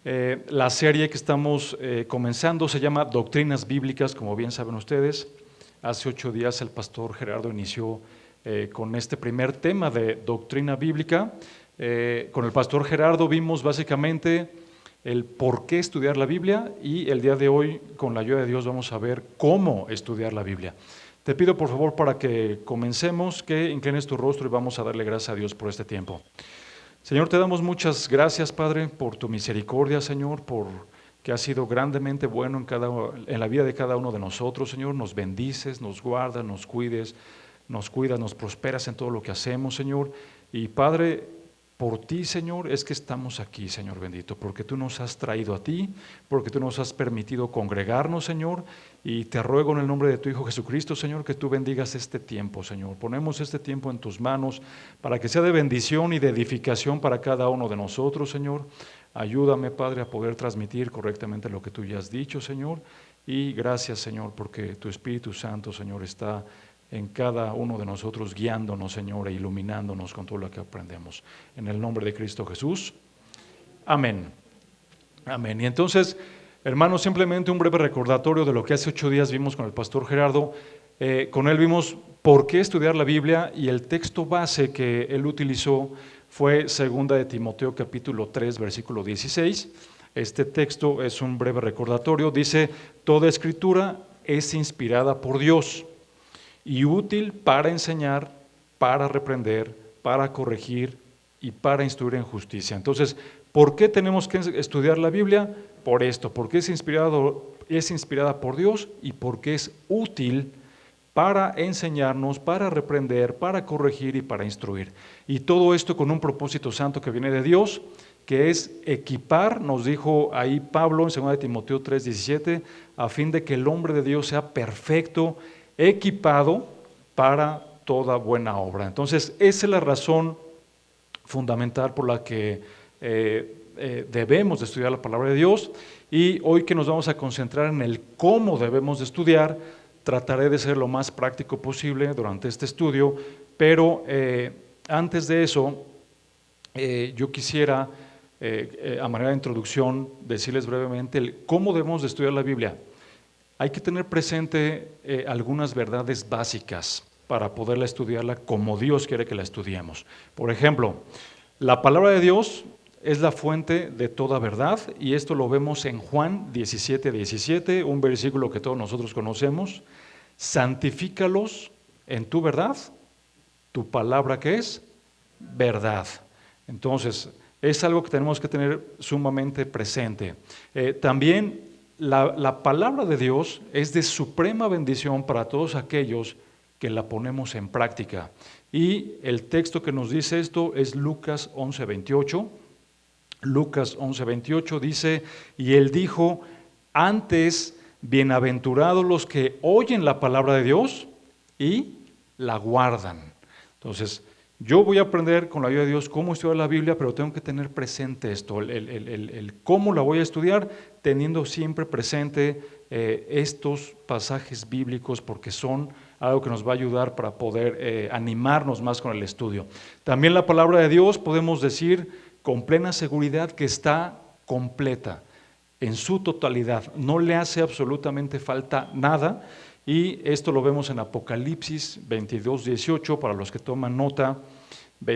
La serie que estamos comenzando se llama Doctrinas Bíblicas, como bien saben ustedes. Hace 8 días el pastor Gerardo inició con este primer tema de doctrina bíblica. Con el pastor Gerardo vimos básicamente el por qué estudiar la Biblia, y el día de hoy, con la ayuda de Dios, vamos a ver cómo estudiar la Biblia. Te pido por favor, para que comencemos, que inclines tu rostro y vamos a darle gracias a Dios por este tiempo. Señor, te damos muchas gracias, Padre, por tu misericordia, Señor, por que has sido grandemente bueno en la vida de cada uno de nosotros, Señor. Nos bendices, nos guardas, nos cuidas, nos prosperas en todo lo que hacemos, Señor. Y Padre, por ti, Señor, es que estamos aquí, Señor bendito, porque tú nos has traído a ti, porque tú nos has permitido congregarnos, Señor, y te ruego en el nombre de tu Hijo Jesucristo, Señor, que tú bendigas este tiempo, Señor. Ponemos este tiempo en tus manos para que sea de bendición y de edificación para cada uno de nosotros, Señor. Ayúdame, Padre, a poder transmitir correctamente lo que tú ya has dicho, Señor, y gracias, Señor, porque tu Espíritu Santo, Señor, está en cada uno de nosotros, guiándonos, Señor, e iluminándonos con todo lo que aprendemos. En el nombre de Cristo Jesús. Amén. Amén. Y entonces, hermanos, simplemente un breve recordatorio de lo que hace 8 días vimos con el pastor Gerardo. Con él vimos por qué estudiar la Biblia, y el texto base que él utilizó fue 2 de Timoteo capítulo 3, versículo 16. Este texto es un breve recordatorio. Dice: toda escritura es inspirada por Dios y útil para enseñar, para reprender, para corregir y para instruir en justicia. Entonces, ¿por qué tenemos que estudiar la Biblia? Por esto, porque es inspirada por Dios y porque es útil para enseñarnos, para reprender, para corregir y para instruir. Y todo esto con un propósito santo que viene de Dios, que es equipar, nos dijo ahí Pablo en 2 de Timoteo 3:17, a fin de que el hombre de Dios sea perfecto, equipado para toda buena obra. Entonces, esa es la razón fundamental por la que debemos de estudiar la palabra de Dios. Y hoy, que nos vamos a concentrar en el cómo debemos de estudiar, trataré de ser lo más práctico posible durante este estudio, pero antes de eso, yo quisiera, a manera de introducción, decirles brevemente cómo debemos de estudiar la Biblia. Hay que tener presente algunas verdades básicas para poderla estudiarla como Dios quiere que la estudiemos. Por ejemplo, la palabra de Dios es la fuente de toda verdad, y esto lo vemos en Juan 17:17, un versículo que todos nosotros conocemos. Santifícalos en tu verdad, tu palabra que es verdad. Entonces, es algo que tenemos que tener sumamente presente. También la palabra de Dios es de suprema bendición para todos aquellos que la ponemos en práctica. Y el texto que nos dice esto es Lucas 11:28. Lucas 11:28 dice: y él dijo, antes, bienaventurados los que oyen la palabra de Dios y la guardan. Entonces, yo voy a aprender con la ayuda de Dios cómo estudiar la Biblia, pero tengo que tener presente esto, el cómo la voy a estudiar, teniendo siempre presente estos pasajes bíblicos, porque son algo que nos va a ayudar para poder animarnos más con el estudio. También la palabra de Dios podemos decir con plena seguridad que está completa en su totalidad, no le hace absolutamente falta nada. Y esto lo vemos en Apocalipsis 22:18, para los que toman nota.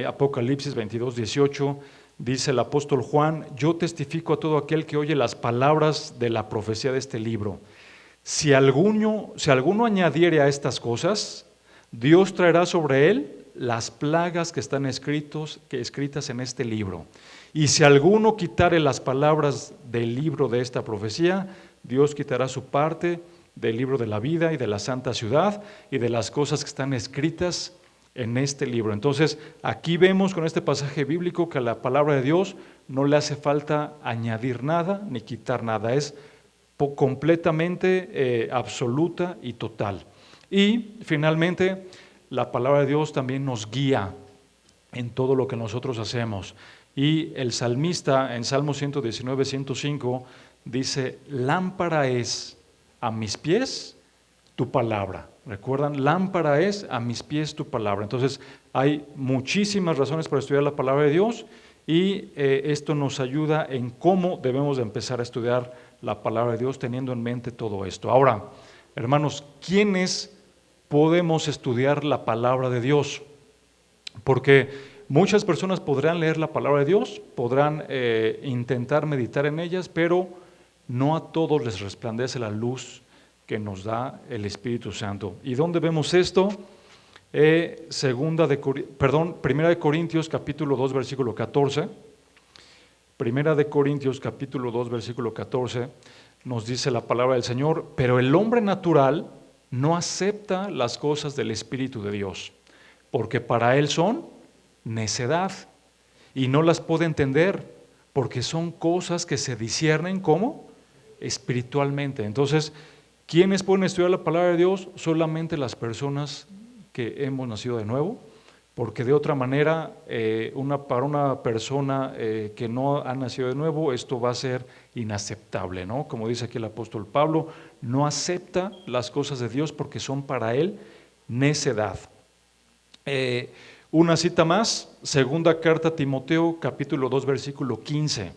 Apocalipsis 22:18, dice el apóstol Juan: yo testifico a todo aquel que oye las palabras de la profecía de este libro. Si alguno añadiere a estas cosas, Dios traerá sobre él las plagas que están escritas en este libro. Y si alguno quitare las palabras del libro de esta profecía, Dios quitará su parte del libro de la vida y de la santa ciudad y de las cosas que están escritas en este libro. Entonces, aquí vemos con este pasaje bíblico que a la palabra de Dios no le hace falta añadir nada ni quitar nada, es completamente absoluta y total. Y finalmente, la palabra de Dios también nos guía en todo lo que nosotros hacemos. Y el salmista en Salmo 119:105 dice: lámpara es a mis pies tu palabra. ¿Recuerdan? Lámpara es a mis pies tu palabra. Entonces, hay muchísimas razones para estudiar la palabra de Dios, y esto nos ayuda en cómo debemos de empezar a estudiar la palabra de Dios teniendo en mente todo esto. Ahora, hermanos, ¿quiénes podemos estudiar la palabra de Dios? Porque muchas personas podrán leer la palabra de Dios, podrán intentar meditar en ellas, pero no a todos les resplandece la luz que nos da el Espíritu Santo. ¿Y dónde vemos esto? Primera de Corintios capítulo 2 versículo 14. Primera de Corintios capítulo 2 versículo 14 nos dice la palabra del Señor: pero el hombre natural no acepta las cosas del Espíritu de Dios, porque para él son necedad y no las puede entender, porque son cosas que se disciernen como espiritualmente. Entonces, ¿quiénes pueden estudiar la palabra de Dios? Solamente las personas que hemos nacido de nuevo, porque de otra manera, para una persona que no ha nacido de nuevo, esto va a ser inaceptable, ¿no? Como dice aquí el apóstol Pablo, no acepta las cosas de Dios porque son para él necedad. Una cita más, segunda carta a Timoteo, capítulo 2, versículo 15.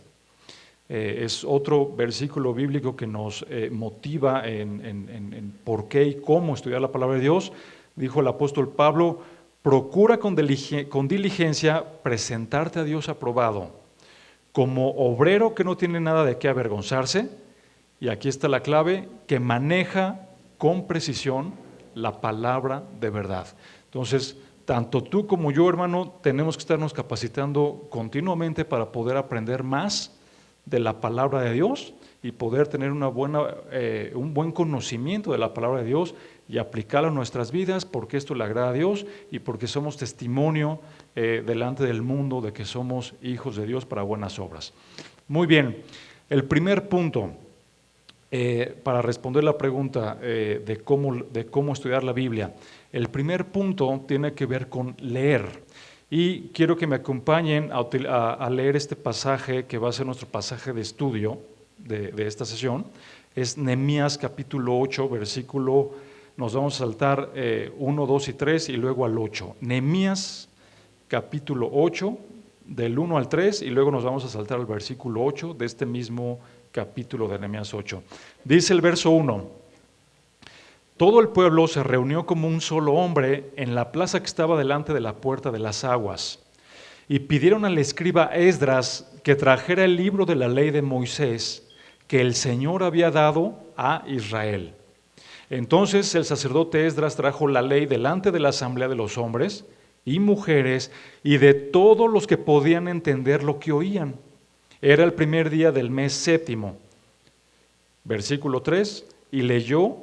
Es otro versículo bíblico que nos motiva en por qué y cómo estudiar la palabra de Dios. Dijo el apóstol Pablo: procura con diligencia presentarte a Dios aprobado, como obrero que no tiene nada de qué avergonzarse, y aquí está la clave, que maneja con precisión la palabra de verdad. Entonces, tanto tú como yo, hermano, tenemos que estarnos capacitando continuamente para poder aprender más de la palabra de Dios y poder tener un buen conocimiento de la palabra de Dios y aplicarlo a nuestras vidas, porque esto le agrada a Dios y porque somos testimonio delante del mundo de que somos hijos de Dios para buenas obras. Muy bien, el primer punto para responder la pregunta de cómo estudiar la Biblia. El primer punto tiene que ver con leer. Y quiero que me acompañen a leer este pasaje que va a ser nuestro pasaje de estudio de esta sesión. Es Nehemías capítulo 8, versículo, nos vamos a saltar 1, 2 y 3 y luego al 8. Nehemías capítulo 8, del 1 al 3, y luego nos vamos a saltar al versículo 8 de este mismo capítulo de Nehemías 8. Dice el verso 1: todo el pueblo se reunió como un solo hombre en la plaza que estaba delante de la puerta de las aguas, y pidieron al escriba Esdras que trajera el libro de la ley de Moisés que el Señor había dado a Israel. Entonces el sacerdote Esdras trajo la ley delante de la asamblea de los hombres y mujeres y de todos los que podían entender lo que oían. Era el primer día del mes séptimo. Versículo 3: y leyó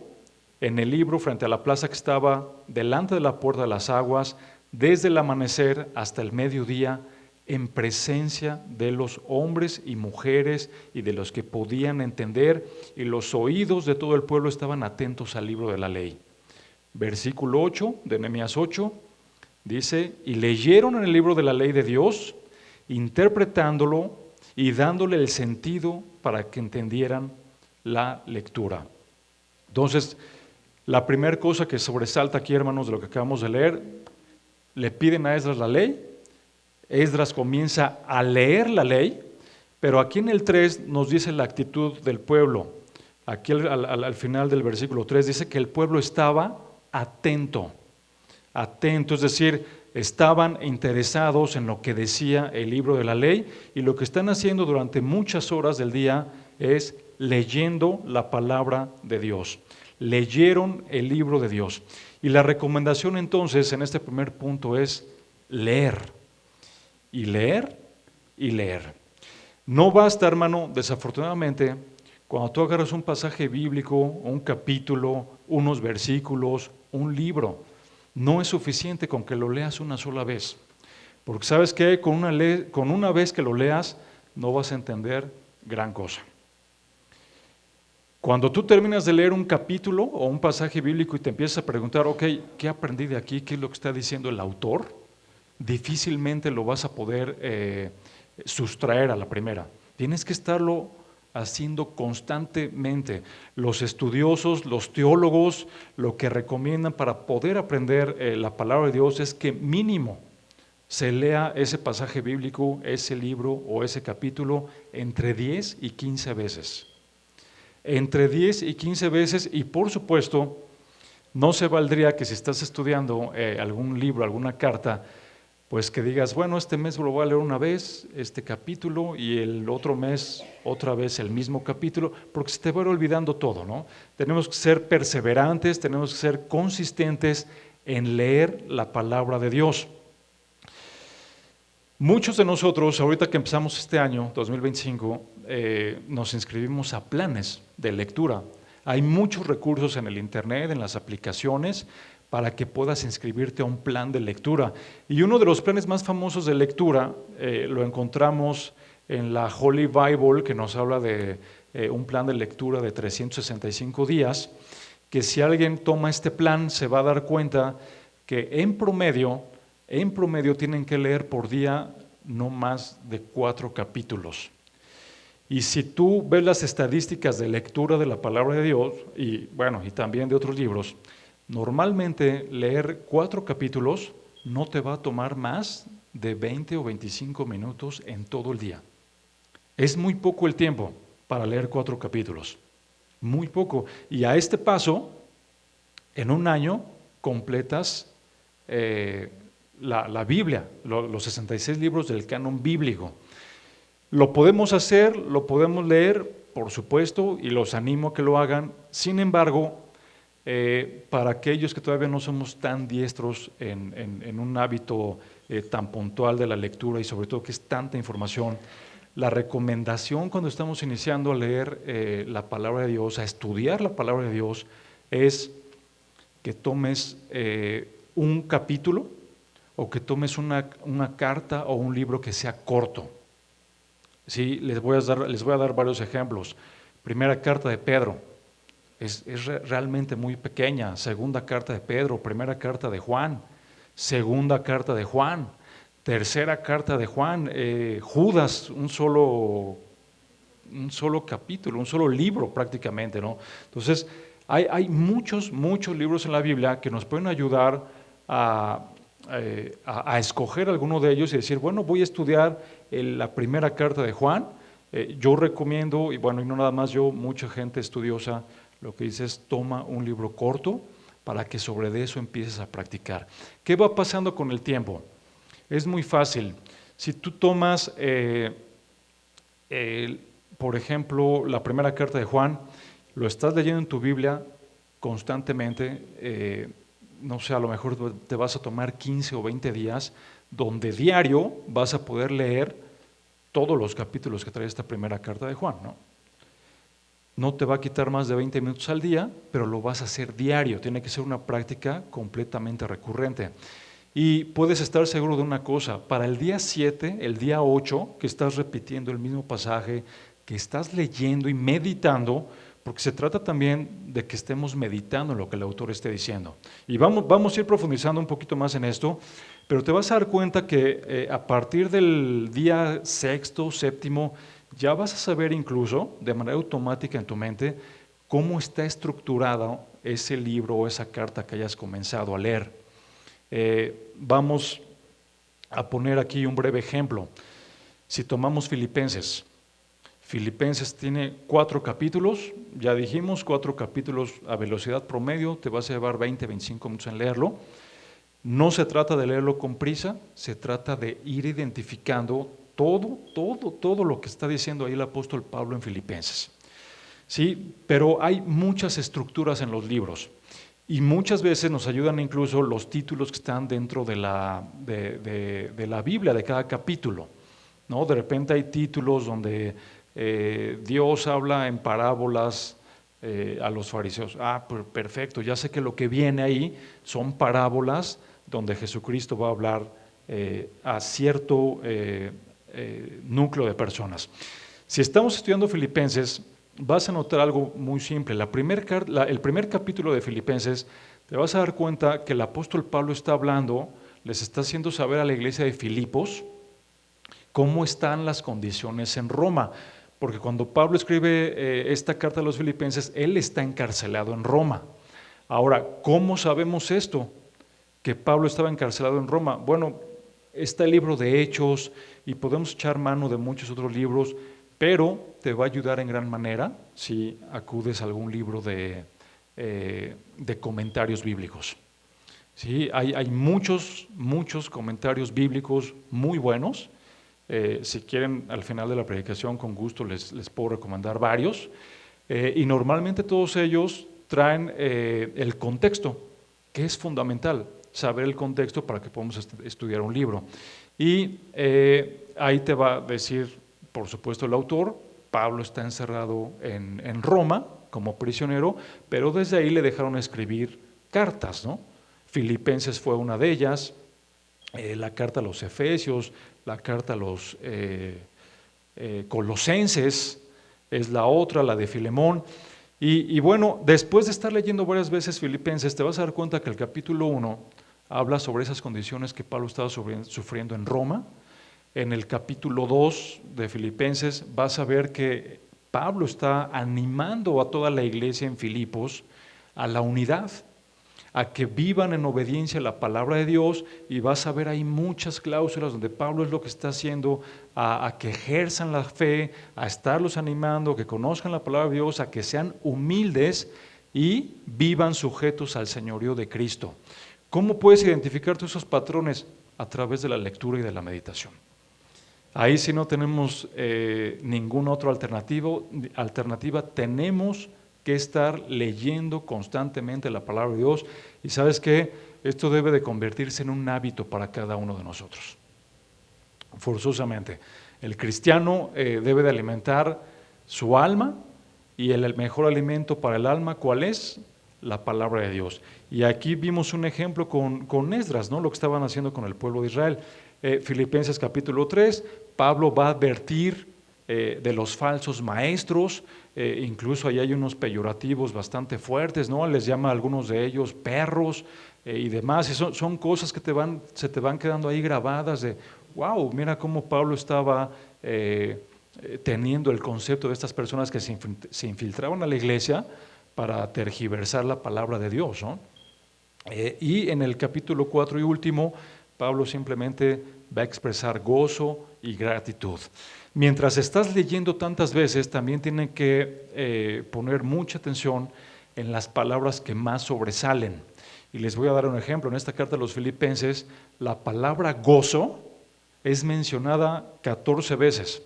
en el libro frente a la plaza que estaba delante de la puerta de las aguas, desde el amanecer hasta el mediodía, en presencia de los hombres y mujeres y de los que podían entender, y los oídos de todo el pueblo estaban atentos al libro de la ley. Versículo 8 de Nehemías 8 dice: y leyeron en el libro de la ley de Dios, interpretándolo y dándole el sentido para que entendieran la lectura. Entonces, la primera cosa que sobresalta aquí, hermanos, de lo que acabamos de leer, le piden a Esdras la ley. Esdras comienza a leer la ley, pero aquí en el 3 nos dice la actitud del pueblo. Aquí al final del versículo 3 dice que el pueblo estaba atento, es decir, estaban interesados en lo que decía el libro de la ley, y lo que están haciendo durante muchas horas del día es leyendo la palabra de Dios. Leyeron el libro de Dios. Y la recomendación entonces en este primer punto es leer. Y leer y leer. No basta, hermano, desafortunadamente, cuando tú agarras un pasaje bíblico, un capítulo, unos versículos, un libro, no es suficiente con que lo leas una sola vez. Porque ¿sabes qué? Con una vez que lo leas, no vas a entender gran cosa. Cuando tú terminas de leer un capítulo o un pasaje bíblico y te empiezas a preguntar, ok, ¿qué aprendí de aquí? ¿Qué es lo que está diciendo el autor? Difícilmente lo vas a poder sustraer a la primera. Tienes que estarlo haciendo constantemente. Los estudiosos, los teólogos, lo que recomiendan para poder aprender la palabra de Dios es que mínimo se lea ese pasaje bíblico, ese libro o ese capítulo entre 10 y 15 veces. Entre 10 y 15 veces, y por supuesto, no se valdría que si estás estudiando algún libro, alguna carta, pues que digas, bueno, este mes lo voy a leer una vez, este capítulo, y el otro mes otra vez el mismo capítulo, porque se te va a ir olvidando todo, ¿no? Tenemos que ser perseverantes, tenemos que ser consistentes en leer la palabra de Dios. Muchos de nosotros, ahorita que empezamos este año, 2025, nos inscribimos a planes de lectura. Hay muchos recursos en el internet, en las aplicaciones, para que puedas inscribirte a un plan de lectura. Y uno de los planes más famosos de lectura lo encontramos en la Holy Bible, que nos habla de un plan de lectura de 365 días, que si alguien toma este plan se va a dar cuenta que en promedio tienen que leer por día no más de 4 capítulos. Y si tú ves las estadísticas de lectura de la palabra de Dios, y bueno, y también de otros libros, normalmente leer 4 capítulos no te va a tomar más de 20 o 25 minutos en todo el día. Es muy poco el tiempo para leer 4 capítulos, muy poco. Y a este paso, en un año completas la Biblia, los 66 libros del canon bíblico. Lo podemos hacer, lo podemos leer, por supuesto, y los animo a que lo hagan. Sin embargo, para aquellos que todavía no somos tan diestros en un hábito tan puntual de la lectura y sobre todo que es tanta información, la recomendación cuando estamos iniciando a leer la palabra de Dios, a estudiar la palabra de Dios, es que tomes un capítulo o que tomes una carta o un libro que sea corto. Sí, les voy a dar varios ejemplos. Primera carta de Pedro, es realmente muy pequeña. Segunda carta de Pedro, primera carta de Juan, segunda carta de Juan, tercera carta de Juan, Judas, un solo capítulo, un solo libro prácticamente, ¿no? Entonces, hay muchos libros en la Biblia que nos pueden ayudar a escoger alguno de ellos y decir, bueno, voy a estudiar la primera carta de Juan. Yo recomiendo, y bueno, y no nada más yo, mucha gente estudiosa lo que dice es toma un libro corto para que sobre de eso empieces a practicar. ¿Qué va pasando con el tiempo? Es muy fácil. Si tú tomas, por ejemplo, la primera carta de Juan, lo estás leyendo en tu Biblia constantemente, no sé, a lo mejor te vas a tomar 15 o 20 días, donde diario vas a poder leer todos los capítulos que trae esta primera carta de Juan, ¿no? No te va a quitar más de 20 minutos al día, pero lo vas a hacer diario, tiene que ser una práctica completamente recurrente. Y puedes estar seguro de una cosa, para el día 7, el día 8, que estás repitiendo el mismo pasaje, que estás leyendo y meditando, porque se trata también de que estemos meditando en lo que el autor esté diciendo. Y vamos a ir profundizando un poquito más en esto, pero te vas a dar cuenta que a partir del día 6º, 7º, ya vas a saber incluso, de manera automática en tu mente, cómo está estructurado ese libro o esa carta que hayas comenzado a leer. Vamos a poner aquí un breve ejemplo. Si tomamos Filipenses tiene 4 capítulos, ya dijimos, 4 capítulos a velocidad promedio, te vas a llevar 20, 25 minutos en leerlo. No se trata de leerlo con prisa, se trata de ir identificando todo lo que está diciendo ahí el apóstol Pablo en Filipenses. Sí, pero hay muchas estructuras en los libros y muchas veces nos ayudan incluso los títulos que están dentro de la Biblia, de cada capítulo, ¿no? De repente hay títulos donde Dios habla en parábolas a los fariseos. Perfecto, ya sé que lo que viene ahí son parábolas donde Jesucristo va a hablar a cierto núcleo de personas. Si estamos estudiando Filipenses, vas a notar algo muy simple. El primer capítulo de Filipenses, te vas a dar cuenta que el apóstol Pablo está hablando, les está haciendo saber a la iglesia de Filipos cómo están las condiciones en Roma. Porque cuando Pablo escribe esta carta a los filipenses, él está encarcelado en Roma. Ahora, ¿cómo sabemos esto? Que Pablo estaba encarcelado en Roma. Bueno, está el libro de Hechos y podemos echar mano de muchos otros libros, pero te va a ayudar en gran manera si acudes a algún libro de comentarios bíblicos. Sí, hay muchos comentarios bíblicos muy buenos. Si quieren, al final de la predicación, con gusto les puedo recomendar varios. Y normalmente todos ellos traen el contexto, que es fundamental, saber el contexto para que podamos estudiar un libro. Y ahí te va a decir, por supuesto, el autor. Pablo está encerrado en Roma como prisionero, pero desde ahí le dejaron escribir cartas, ¿no? Filipenses fue una de ellas, la carta a los Efesios, la carta a los Colosenses es la otra, la de Filemón. Y bueno, después de estar leyendo varias veces Filipenses, te vas a dar cuenta que el capítulo 1 habla sobre esas condiciones que Pablo estaba sufriendo en Roma. En el capítulo 2 de Filipenses vas a ver que Pablo está animando a toda la iglesia en Filipos a la unidad, a que vivan en obediencia a la palabra de Dios, y vas a ver ahí muchas cláusulas donde Pablo es lo que está haciendo, a que ejerzan la fe, a estarlos animando, a que conozcan la palabra de Dios, a que sean humildes y vivan sujetos al señorío de Cristo. ¿Cómo puedes identificar todos esos patrones? A través de la lectura y de la meditación. Ahí sí no tenemos ninguna otra alternativa, tenemos que estar leyendo constantemente la palabra de Dios, y ¿sabes qué? Esto debe de convertirse en un hábito para cada uno de nosotros, forzosamente. El cristiano debe de alimentar su alma, y el mejor alimento para el alma, ¿cuál es? La palabra de Dios. Y aquí vimos un ejemplo con Esdras, ¿no? Lo que estaban haciendo con el pueblo de Israel. Filipenses capítulo 3, Pablo va a advertir de los falsos maestros, incluso ahí hay unos peyorativos bastante fuertes, ¿no? Les llama a algunos de ellos perros y demás, y son cosas que se te van quedando ahí grabadas de, wow, mira cómo Pablo estaba teniendo el concepto de estas personas que se infiltraban a la iglesia para tergiversar la palabra de Dios, ¿no? Y en el capítulo 4 y último, Pablo simplemente va a expresar gozo y gratitud. Mientras estás leyendo tantas veces, también tienen que poner mucha atención en las palabras que más sobresalen. Y les voy a dar un ejemplo. En esta carta a los Filipenses, la palabra gozo es mencionada 14 veces.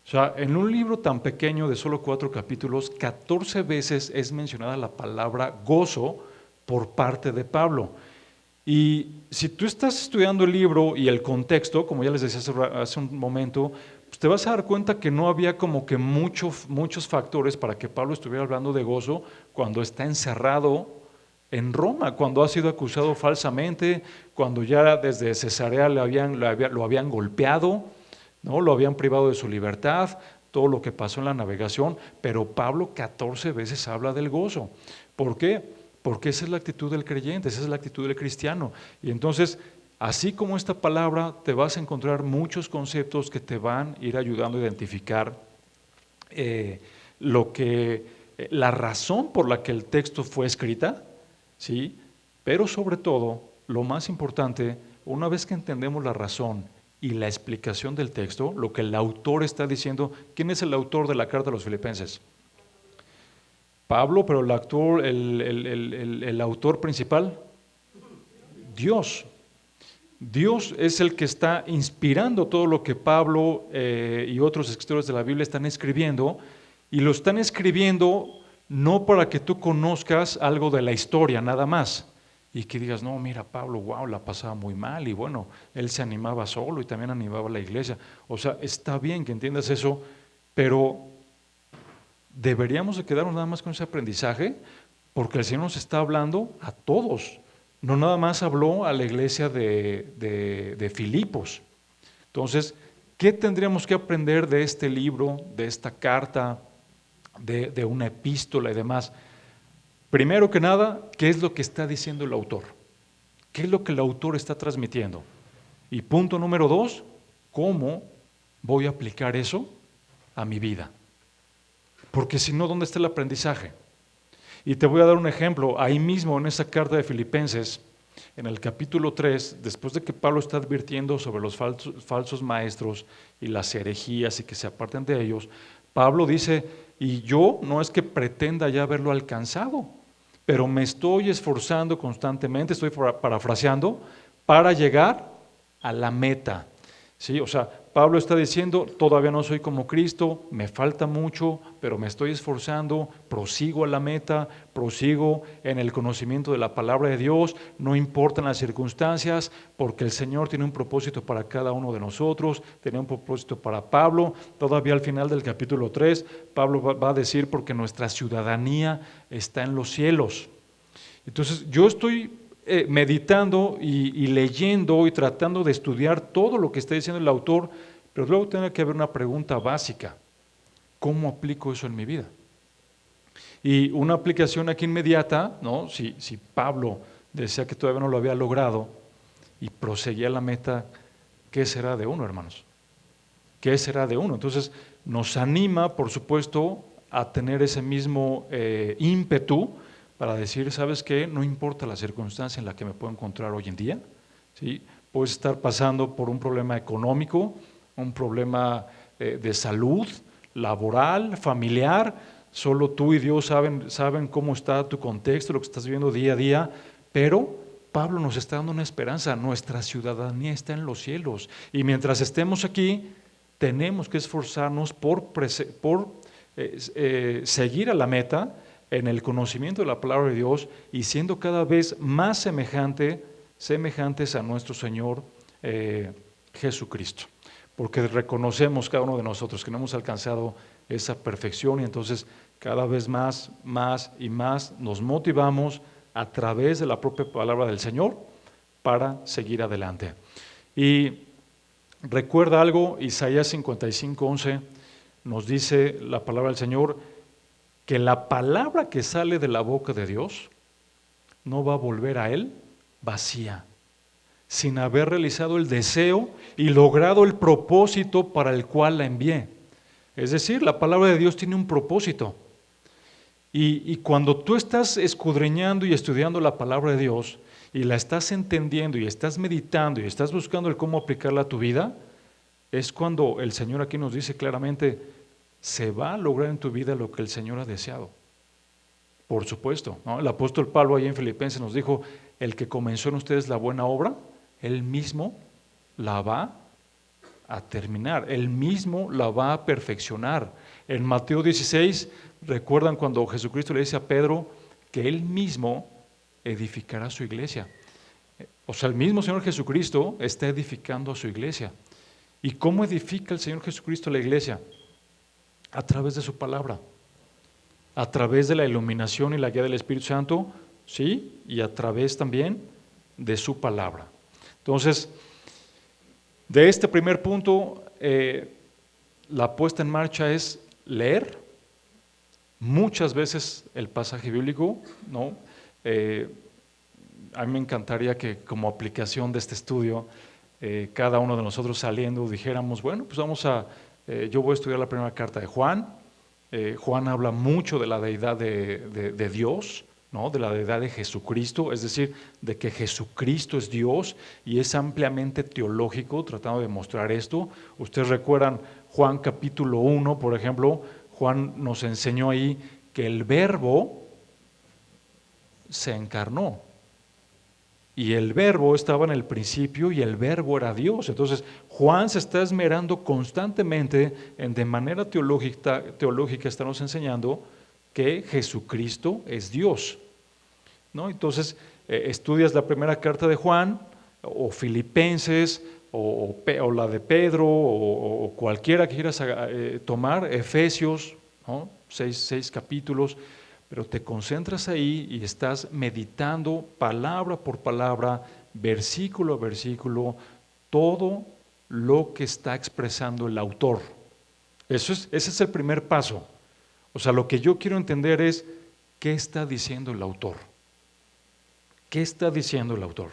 O sea, en un libro tan pequeño de solo 4 capítulos, 14 veces es mencionada la palabra gozo por parte de Pablo. Y si tú estás estudiando el libro y el contexto, como ya les decía hace un momento, pues te vas a dar cuenta que no había como que muchos factores para que Pablo estuviera hablando de gozo cuando está encerrado en Roma, cuando ha sido acusado falsamente, cuando ya desde Cesarea lo habían golpeado, ¿no? Lo habían privado de su libertad, todo lo que pasó en la navegación, pero Pablo 14 veces habla del gozo. ¿Por qué? Porque esa es la actitud del creyente, esa es la actitud del cristiano. Y entonces, así como esta palabra, te vas a encontrar muchos conceptos que te van a ir ayudando a identificar la razón por la que el texto fue escrita, ¿sí? Pero sobre todo, lo más importante, una vez que entendemos la razón y la explicación del texto, lo que el autor está diciendo. ¿Quién es el autor de la carta a los Filipenses? Pablo, pero el autor principal, Dios. Dios es el que está inspirando todo lo que Pablo y otros escritores de la Biblia están escribiendo, y lo están escribiendo no para que tú conozcas algo de la historia nada más, y que digas, no, mira, Pablo, wow, la pasaba muy mal, y bueno, él se animaba solo y también animaba a la iglesia. O sea, está bien que entiendas eso, pero deberíamos de quedarnos nada más con ese aprendizaje, porque el Señor nos está hablando a todos, no nada más habló a la iglesia de Filipos. Entonces, ¿qué tendríamos que aprender de este libro, de esta carta, de una epístola y demás? Primero que nada, ¿qué es lo que está diciendo el autor? ¿Qué es lo que el autor está transmitiendo? Y punto número 2, ¿cómo voy a aplicar eso a mi vida? Porque si no, ¿dónde está el aprendizaje? Y te voy a dar un ejemplo. Ahí mismo en esa carta de Filipenses, En el capítulo 3, después de que Pablo está advirtiendo sobre los falsos maestros y las herejías y que se aparten de ellos, Pablo dice, y yo no es que pretenda ya haberlo alcanzado, pero me estoy esforzando constantemente, estoy parafraseando, para llegar a la meta. ¿Sí? O sea, Pablo está diciendo, todavía no soy como Cristo, me falta mucho, pero me estoy esforzando, prosigo a la meta, prosigo en el conocimiento de la palabra de Dios, no importan las circunstancias, porque el Señor tiene un propósito para cada uno de nosotros, tiene un propósito para Pablo. Todavía al final del capítulo 3, Pablo va a decir, porque nuestra ciudadanía está en los cielos. Entonces, yo estoy meditando y leyendo y tratando de estudiar todo lo que está diciendo el autor, pero luego tiene que haber una pregunta básica: ¿cómo aplico eso en mi vida? Y una aplicación aquí inmediata, ¿no? Si Pablo decía que todavía no lo había logrado y proseguía la meta, ¿qué será de uno, hermanos? ¿Qué será de uno? Entonces nos anima, por supuesto, a tener ese mismo ímpetu para decir, ¿sabes qué? No importa la circunstancia en la que me puedo encontrar hoy en día, ¿sí? Puedes estar pasando por un problema económico, un problema de salud, laboral, familiar, solo tú y Dios saben cómo está tu contexto, lo que estás viviendo día a día, pero Pablo nos está dando una esperanza, nuestra ciudadanía está en los cielos, y mientras estemos aquí, tenemos que esforzarnos por seguir a la meta en el conocimiento de la palabra de Dios y siendo cada vez más semejantes a nuestro Señor Jesucristo. Porque reconocemos cada uno de nosotros que no hemos alcanzado esa perfección y entonces cada vez más y más nos motivamos a través de la propia palabra del Señor para seguir adelante. Y recuerda algo, Isaías 55:11 nos dice la palabra del Señor, que la palabra que sale de la boca de Dios no va a volver a Él vacía, sin haber realizado el deseo y logrado el propósito para el cual la envié. Es decir, la palabra de Dios tiene un propósito. Y cuando tú estás escudriñando y estudiando la palabra de Dios y la estás entendiendo y estás meditando y estás buscando el cómo aplicarla a tu vida, es cuando el Señor aquí nos dice claramente, se va a lograr en tu vida lo que el Señor ha deseado. Por supuesto, ¿no? El apóstol Pablo ahí en Filipenses nos dijo, el que comenzó en ustedes la buena obra, él mismo la va a terminar, él mismo la va a perfeccionar. En Mateo 16, recuerdan cuando Jesucristo le dice a Pedro que él mismo edificará su iglesia. O sea, el mismo Señor Jesucristo está edificando a su iglesia. ¿Y cómo edifica el Señor Jesucristo la iglesia? A través de su palabra, a través de la iluminación y la guía del Espíritu Santo, ¿sí? Y a través también de su palabra. Entonces, de este primer punto, la puesta en marcha es leer muchas veces el pasaje bíblico, ¿no? A mí me encantaría que como aplicación de este estudio, cada uno de nosotros saliendo dijéramos, bueno, pues yo voy a estudiar la primera carta de Juan. Juan habla mucho de la deidad de Dios, ¿no? De la deidad de Jesucristo, es decir, de que Jesucristo es Dios y es ampliamente teológico, tratando de mostrar esto. Ustedes recuerdan Juan capítulo 1, por ejemplo, Juan nos enseñó ahí que el Verbo se encarnó. Y el Verbo estaba en el principio y el Verbo era Dios. Entonces, Juan se está esmerando constantemente en de manera teológica estarnos enseñando que Jesucristo es Dios, ¿no? Entonces, estudias la primera carta de Juan, o Filipenses, o la de Pedro, o cualquiera que quieras tomar, Efesios, ¿no? Seis capítulos, pero te concentras ahí y estás meditando palabra por palabra, versículo a versículo, todo lo que está expresando el autor. Ese es el primer paso. O sea, lo que yo quiero entender es qué está diciendo el autor. ¿Qué está diciendo el autor?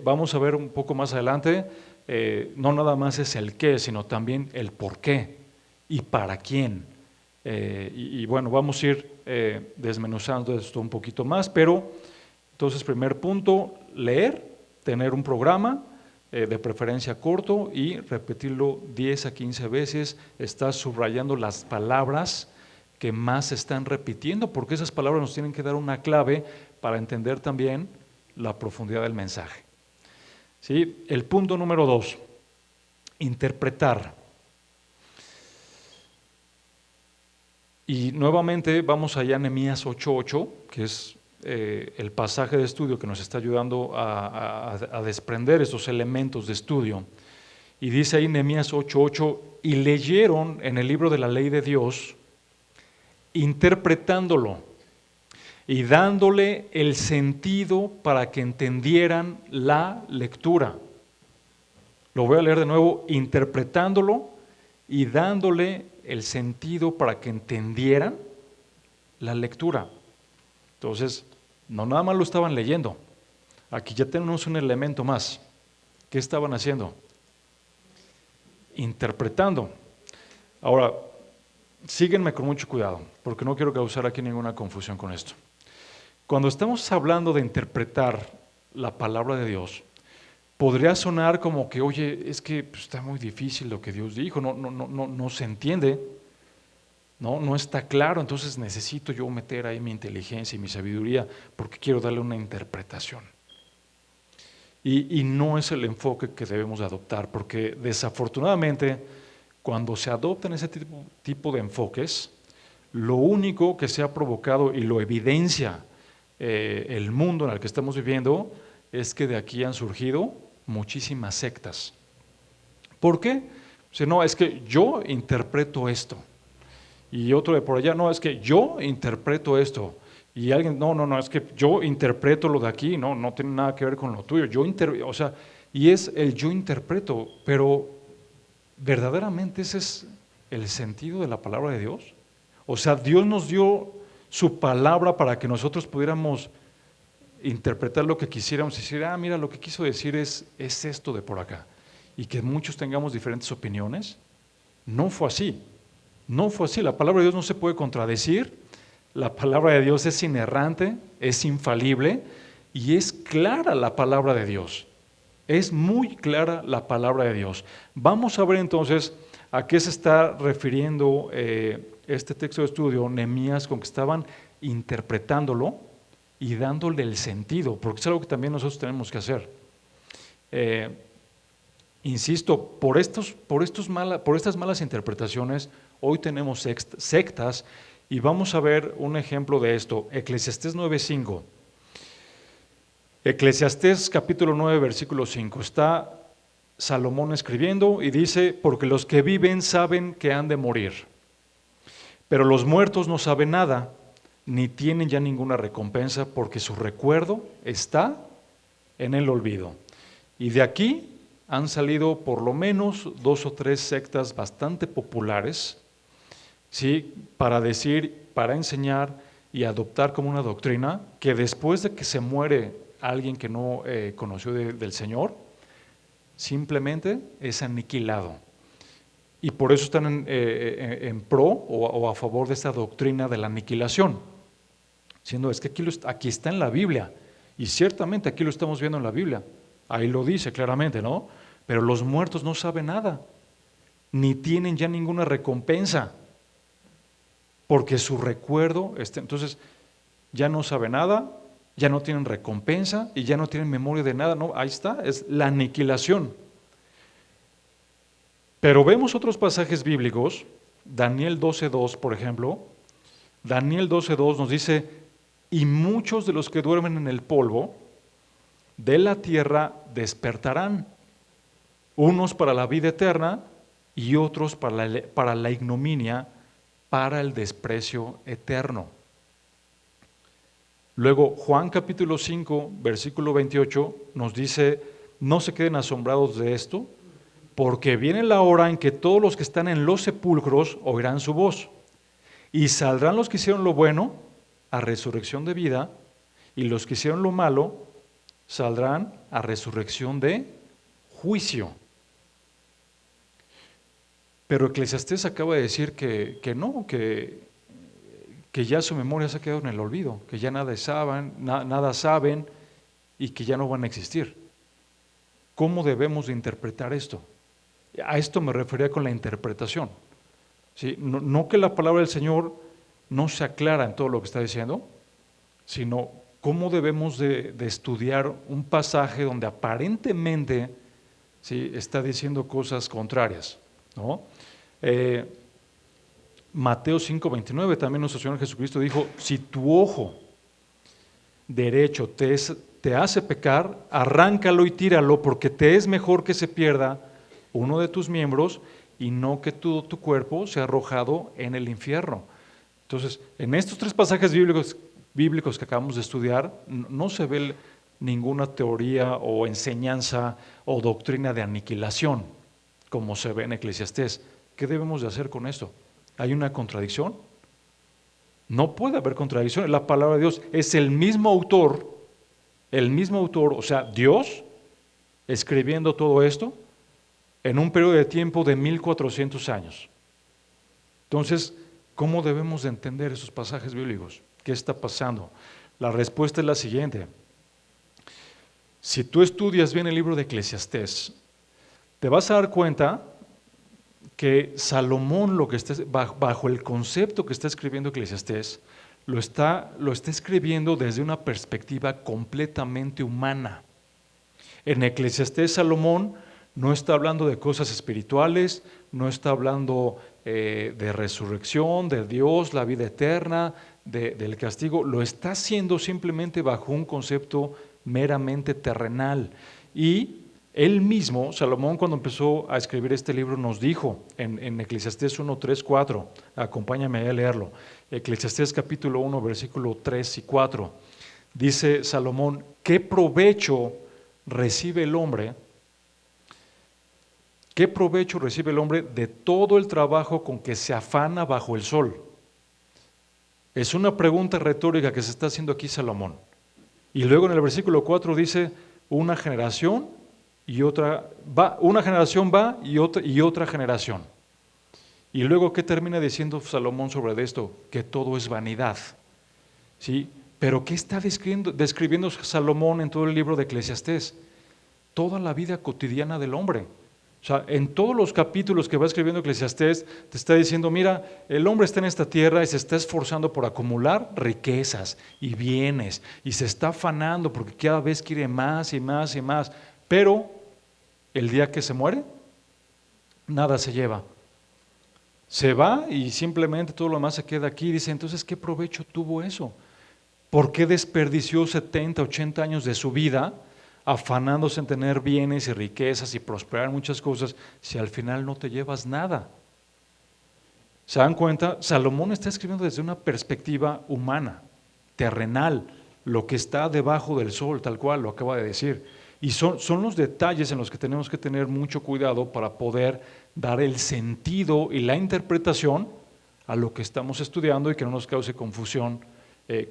Vamos a ver un poco más adelante, no nada más es el qué, sino también el por qué y para quién. Y bueno, vamos a ir desmenuzando esto un poquito más, pero Entonces, primer punto, leer, tener un programa, de preferencia corto, y repetirlo 10 a 15 veces. Estás subrayando las palabras que más se están repitiendo, porque esas palabras nos tienen que dar una clave para entender también la profundidad del mensaje. ¿Sí? El punto número 2, interpretar. Y nuevamente vamos allá a Nehemías 8:8, que es el pasaje de estudio que nos está ayudando a desprender estos elementos de estudio. Y dice ahí Nehemías 8:8, y leyeron en el libro de la ley de Dios, interpretándolo y dándole el sentido para que entendieran la lectura. Lo voy a leer de nuevo, interpretándolo y dándole el sentido para que entendieran la lectura. Entonces, no nada más lo estaban leyendo. Aquí ya tenemos un elemento más. ¿Qué estaban haciendo? Interpretando. Ahora, síguenme con mucho cuidado, porque no quiero causar aquí ninguna confusión con esto. Cuando estamos hablando de interpretar la palabra de Dios, podría sonar como que, oye, es que está muy difícil lo que Dios dijo, no se entiende, no está claro, entonces necesito yo meter ahí mi inteligencia y mi sabiduría porque quiero darle una interpretación. Y no es el enfoque que debemos adoptar, porque desafortunadamente cuando se adoptan ese tipo de enfoques, lo único que se ha provocado y lo evidencia el mundo en el que estamos viviendo es que de aquí han surgido muchísimas sectas. ¿Por qué? O sea, no, es que yo interpreto esto. Y otro de por allá, no, es que yo interpreto esto. Y alguien, no, es que yo interpreto lo de aquí, no tiene nada que ver con lo tuyo. O sea, y es el yo interpreto, pero ¿verdaderamente ese es el sentido de la palabra de Dios? O sea, Dios nos dio su palabra para que nosotros pudiéramos interpretar lo que quisiéramos y decir, mira, lo que quiso decir es esto de por acá. Y que muchos tengamos diferentes opiniones. No fue así. No fue así. La palabra de Dios no se puede contradecir. La palabra de Dios es inerrante, es infalible y es clara la palabra de Dios. Es muy clara la palabra de Dios. Vamos a ver entonces a qué se está refiriendo este texto de estudio, Nehemías, con que estaban interpretándolo y dándole el sentido, porque es algo que también nosotros tenemos que hacer. Insisto, por estas malas interpretaciones, hoy tenemos sectas, y vamos a ver un ejemplo de esto. Eclesiastés 9:5. Eclesiastés capítulo 9, versículo 5. Está Salomón escribiendo y dice, porque los que viven saben que han de morir, pero los muertos no saben nada, ni tienen ya ninguna recompensa, porque su recuerdo está en el olvido. Y de aquí han salido por lo menos 2 o 3 sectas bastante populares, ¿sí? Para decir, para enseñar y adoptar como una doctrina que después de que se muere alguien que no conoció del Señor, simplemente es aniquilado. Y por eso están en pro o a favor de esta doctrina de la aniquilación. Siendo, es que aquí está en la Biblia, y ciertamente aquí lo estamos viendo en la Biblia, ahí lo dice claramente, ¿no? Pero los muertos no saben nada, ni tienen ya ninguna recompensa, porque su recuerdo está, entonces ya no sabe nada, ya no tienen recompensa y ya no tienen memoria de nada, ¿no? Ahí está, es la aniquilación. Pero vemos otros pasajes bíblicos, Daniel 12:2, por ejemplo. Daniel 12:2 nos dice, y muchos de los que duermen en el polvo de la tierra despertarán, unos para la vida eterna y otros para la ignominia, para el desprecio eterno. Luego Juan capítulo 5, versículo 28 nos dice, no se queden asombrados de esto, porque viene la hora en que todos los que están en los sepulcros oirán su voz, y saldrán los que hicieron lo bueno a resurrección de vida, y los que hicieron lo malo saldrán a resurrección de juicio. Pero Eclesiastés acaba de decir que no, que que ya su memoria se ha quedado en el olvido, que ya nada saben y que ya no van a existir. ¿Cómo debemos de interpretar esto? A esto me refería con la interpretación. ¿Sí? No que la palabra del Señor no sea clara en todo lo que está diciendo, sino cómo debemos de estudiar un pasaje donde aparentemente, ¿sí?, está diciendo cosas contrarias, ¿no? Mateo 5:29, también nuestro Señor Jesucristo dijo: si tu ojo derecho te hace pecar, arráncalo y tíralo, porque te es mejor que se pierda uno de tus miembros y no que todo tu cuerpo sea arrojado en el infierno. Entonces, en estos tres pasajes bíblicos que acabamos de estudiar, no se ve ninguna teoría o enseñanza o doctrina de aniquilación, como se ve en Eclesiastés. ¿Qué debemos de hacer con esto? ¿Hay una contradicción? No puede haber contradicción. La palabra de Dios es el mismo autor, o sea, Dios escribiendo todo esto en un periodo de tiempo de 1400 años. Entonces, ¿cómo debemos de entender esos pasajes bíblicos? ¿Qué está pasando? La respuesta es la siguiente. Si tú estudias bien el libro de Eclesiastés, te vas a dar cuenta que Salomón, lo que está, bajo el concepto que está escribiendo Eclesiastés, lo está escribiendo desde una perspectiva completamente humana. En Eclesiastés, Salomón no está hablando de cosas espirituales, no está hablando de resurrección, de Dios, la vida eterna, del castigo. Lo está haciendo simplemente bajo un concepto meramente terrenal. Y él mismo, Salomón, cuando empezó a escribir este libro, nos dijo en Eclesiastés 1, 3, 4, acompáñame a leerlo, Eclesiastés capítulo 1, versículo 3 y 4, dice Salomón: ¿qué provecho recibe el hombre? ¿Qué provecho recibe el hombre de todo el trabajo con que se afana bajo el sol? Es una pregunta retórica que se está haciendo aquí Salomón. Y luego en el versículo 4 dice: una generación va y otra generación. Y luego, ¿qué termina diciendo Salomón sobre esto? Que todo es vanidad. ¿Sí? Pero ¿qué está describiendo Salomón en todo el libro de Eclesiastés? Toda la vida cotidiana del hombre. O sea, en todos los capítulos que va escribiendo Eclesiastés, te está diciendo: mira, el hombre está en esta tierra y se está esforzando por acumular riquezas y bienes, y se está afanando porque cada vez quiere más y más y más, pero el día que se muere, nada se lleva. Se va y simplemente todo lo demás se queda aquí. Dice: entonces, ¿qué provecho tuvo eso? ¿Por qué desperdició 70, 80 años de su vida afanándose en tener bienes y riquezas y prosperar en muchas cosas si al final no te llevas nada? ¿Se dan cuenta? Salomón está escribiendo desde una perspectiva humana, terrenal, lo que está debajo del sol, tal cual lo acaba de decir. Y son los detalles en los que tenemos que tener mucho cuidado para poder dar el sentido y la interpretación a lo que estamos estudiando y que no nos cause confusión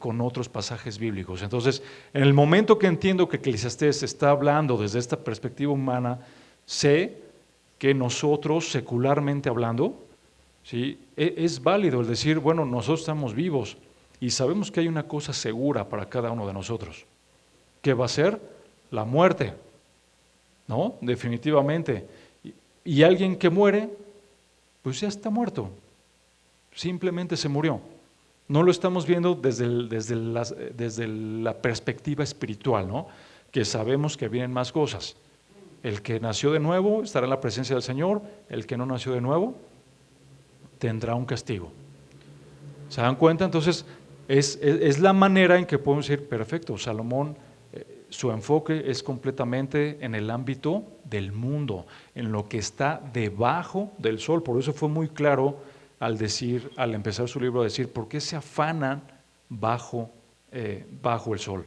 con otros pasajes bíblicos. Entonces, en el momento que entiendo que Eclesiastés está hablando desde esta perspectiva humana, sé que nosotros, secularmente hablando, ¿sí?, es válido el decir: bueno, nosotros estamos vivos y sabemos que hay una cosa segura para cada uno de nosotros, que va a ser la muerte, ¿no? Definitivamente. Y alguien que muere, pues ya está muerto, simplemente se murió. No lo estamos viendo desde la perspectiva espiritual, ¿no?, que sabemos que vienen más cosas. El que nació de nuevo estará en la presencia del Señor, el que no nació de nuevo tendrá un castigo. ¿Se dan cuenta? Entonces, es la manera en que podemos decir: perfecto, Salomón, su enfoque es completamente en el ámbito del mundo, en lo que está debajo del sol. Por eso fue muy claro al empezar su libro, a decir: ¿por qué se afanan bajo el sol?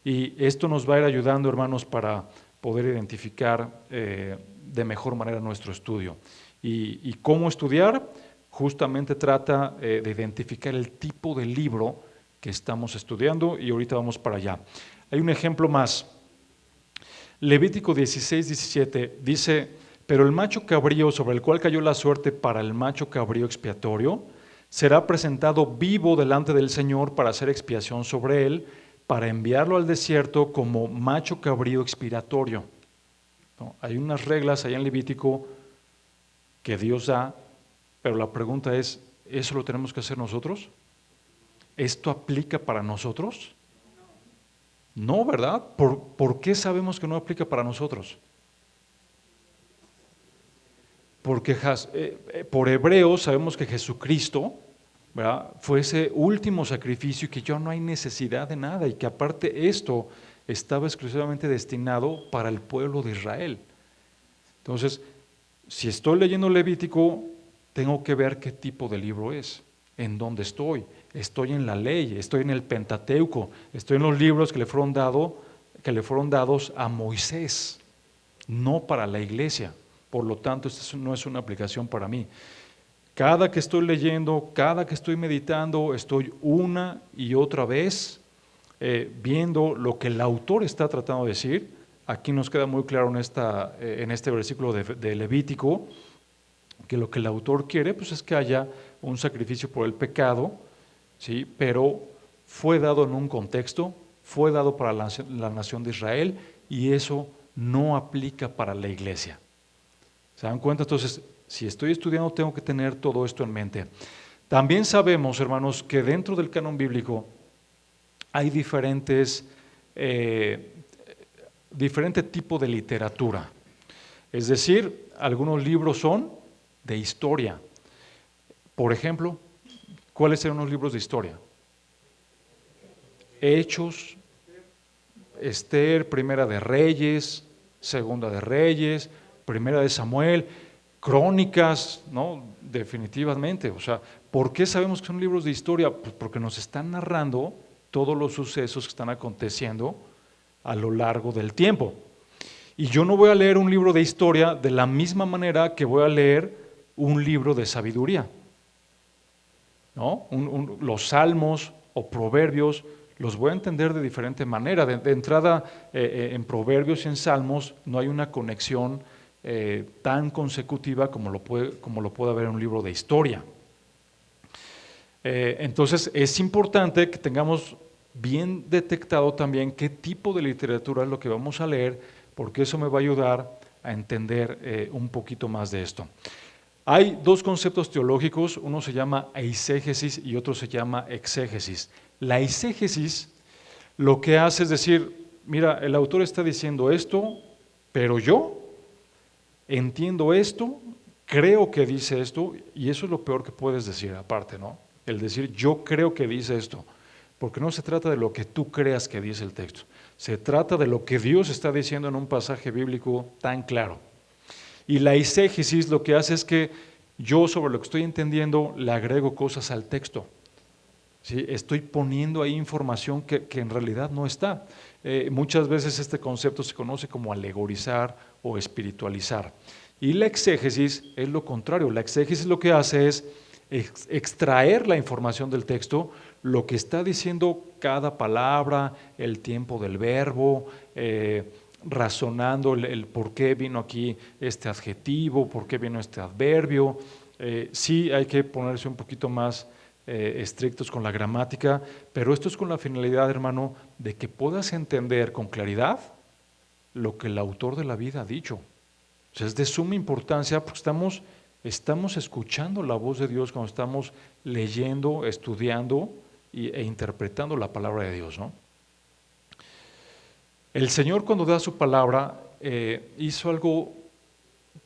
Y esto nos va a ir ayudando, hermanos, para poder identificar de mejor manera nuestro estudio. ¿Y cómo estudiar? Justamente trata de identificar el tipo de libro que estamos estudiando, y ahorita vamos para allá. Hay un ejemplo más. Levítico 16, 17 dice: pero el macho cabrío sobre el cual cayó la suerte para el macho cabrío expiatorio será presentado vivo delante del Señor para hacer expiación sobre él, para enviarlo al desierto como macho cabrío expiatorio. ¿No? Hay unas reglas allá en Levítico que Dios da, pero la pregunta es, ¿eso lo tenemos que hacer nosotros? ¿Esto aplica para nosotros? No, ¿verdad? ¿Por qué sabemos que no aplica para nosotros? Porque por Hebreos sabemos que Jesucristo, ¿verdad?, fue ese último sacrificio y que ya no hay necesidad de nada y que aparte esto estaba exclusivamente destinado para el pueblo de Israel. Entonces, si estoy leyendo Levítico, tengo que ver qué tipo de libro es, en dónde estoy. Estoy en la ley, estoy en el Pentateuco, estoy en los libros que le fueron dados a Moisés, no para la iglesia. Por lo tanto, esta no es una aplicación para mí. Cada que estoy leyendo, cada que estoy meditando, estoy una y otra vez viendo lo que el autor está tratando de decir. Aquí nos queda muy claro en este versículo de Levítico que lo que el autor quiere pues, es que haya un sacrificio por el pecado, ¿sí? Pero fue dado en un contexto, fue dado para la nación de Israel y eso no aplica para la iglesia. ¿Se dan cuenta? Entonces, si estoy estudiando, tengo que tener todo esto en mente. También sabemos, hermanos, que dentro del canon bíblico hay diferente tipo de literatura. Es decir, algunos libros son de historia. Por ejemplo, ¿cuáles eran los libros de historia? Hechos, Esther, Primera de Reyes, Segunda de Reyes, Primera de Samuel, Crónicas, ¿no? Definitivamente. O sea, ¿por qué sabemos que son libros de historia? Pues porque nos están narrando todos los sucesos que están aconteciendo a lo largo del tiempo. Y yo no voy a leer un libro de historia de la misma manera que voy a leer un libro de sabiduría, ¿no? Los salmos o proverbios los voy a entender de diferente manera. De entrada, en proverbios y en salmos no hay una conexión tan consecutiva como lo puede haber en un libro de historia. Entonces es importante que tengamos bien detectado también qué tipo de literatura es lo que vamos a leer, porque eso me va a ayudar a entender un poquito más de esto. Hay dos conceptos teológicos, uno se llama eisegesis y otro se llama exégesis. La eisegesis lo que hace es decir, mira, el autor está diciendo esto, pero yo entiendo esto, creo que dice esto, y eso es lo peor que puedes decir aparte, ¿no? El decir yo creo que dice esto, porque no se trata de lo que tú creas que dice el texto, se trata de lo que Dios está diciendo en un pasaje bíblico tan claro. Y la eisegesis lo que hace es que yo sobre lo que estoy entendiendo le agrego cosas al texto. ¿Sí? Estoy poniendo ahí información que en realidad no está. Muchas veces este concepto se conoce como alegorizar o espiritualizar. Y la exégesis es lo contrario. La exégesis lo que hace es extraer la información del texto, lo que está diciendo cada palabra, el tiempo del verbo, razonando el por qué vino aquí este adjetivo, por qué vino este adverbio. Sí hay que ponerse un poquito más estrictos con la gramática, pero esto es con la finalidad, hermano, de que puedas entender con claridad lo que el autor de la vida ha dicho. O sea, es de suma importancia porque estamos escuchando la voz de Dios cuando estamos leyendo, estudiando e interpretando la palabra de Dios, ¿no? El Señor cuando da su palabra hizo algo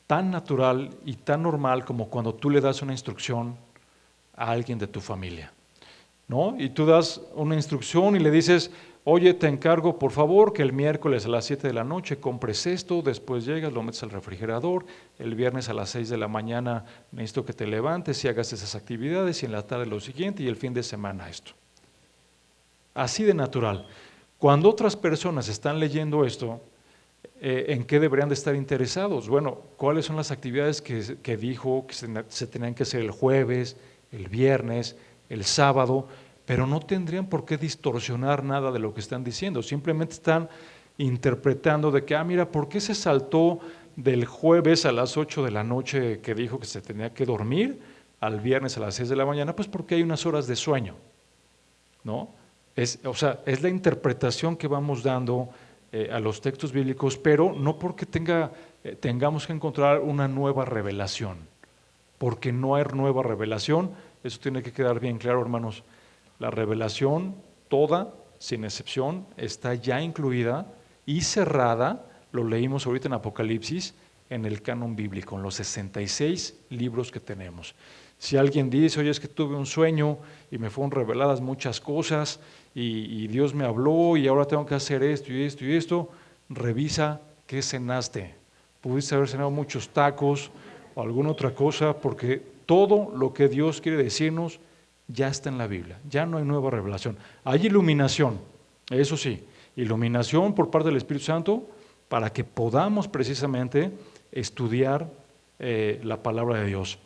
tan natural y tan normal como cuando tú le das una instrucción a alguien de tu familia, ¿no? Y tú das una instrucción y le dices, oye, te encargo por favor que el miércoles a las 7 de la noche compres esto, después llegas, lo metes al refrigerador, el viernes a las 6 de la mañana necesito que te levantes y hagas esas actividades y en la tarde lo siguiente y el fin de semana esto. Así de natural. Cuando otras personas están leyendo esto, ¿en qué deberían de estar interesados? Bueno, ¿cuáles son las actividades que dijo que se tenían que hacer el jueves, el viernes, el sábado? Pero no tendrían por qué distorsionar nada de lo que están diciendo, simplemente están interpretando de que, mira, ¿por qué se saltó del jueves a las 8 de la noche que dijo que se tenía que dormir al viernes a las 6 de la mañana? Pues porque hay unas horas de sueño, ¿no? O sea, es la interpretación que vamos dando a los textos bíblicos, pero no porque tengamos que encontrar una nueva revelación, porque no hay nueva revelación. Eso tiene que quedar bien claro, hermanos. La revelación, toda, sin excepción, está ya incluida y cerrada, lo leímos ahorita en Apocalipsis, en el canon bíblico, en los 66 libros que tenemos. Si alguien dice, oye, es que tuve un sueño y me fueron reveladas muchas cosas y Dios me habló y ahora tengo que hacer esto y esto y esto, revisa qué cenaste. Pudiste haber cenado muchos tacos o alguna otra cosa, porque todo lo que Dios quiere decirnos ya está en la Biblia, ya no hay nueva revelación. Hay iluminación, eso sí, iluminación por parte del Espíritu Santo para que podamos precisamente estudiar la palabra de Dios.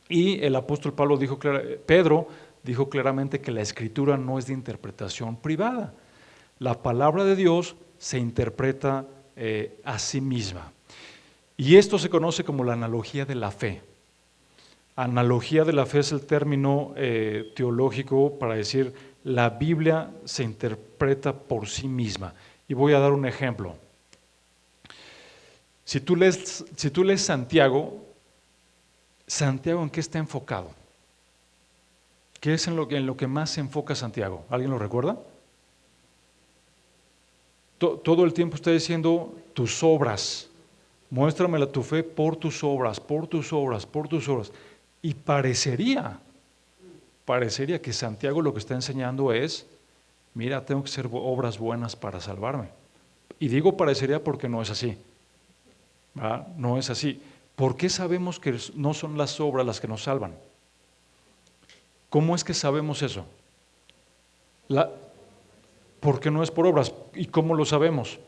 Y el apóstol Pedro dijo claramente que la escritura no es de interpretación privada. La palabra de Dios se interpreta a sí misma. Y esto se conoce como la analogía de la fe. Analogía de la fe es el término teológico para decir la Biblia se interpreta por sí misma. Y voy a dar un ejemplo. Si tú lees Santiago, ¿en qué está enfocado? ¿Qué es en lo que más se enfoca Santiago? ¿Alguien lo recuerda? Todo el tiempo está diciendo tus obras. Muéstramela tu fe por tus obras, por tus obras, por tus obras. Y parecería que Santiago lo que está enseñando es, mira, tengo que hacer obras buenas para salvarme. Y digo parecería porque no es así. ¿Verdad? No es así. ¿Por qué sabemos que no son las obras las que nos salvan? ¿Cómo es que sabemos eso? Porque no es por obras. ¿Y cómo lo sabemos?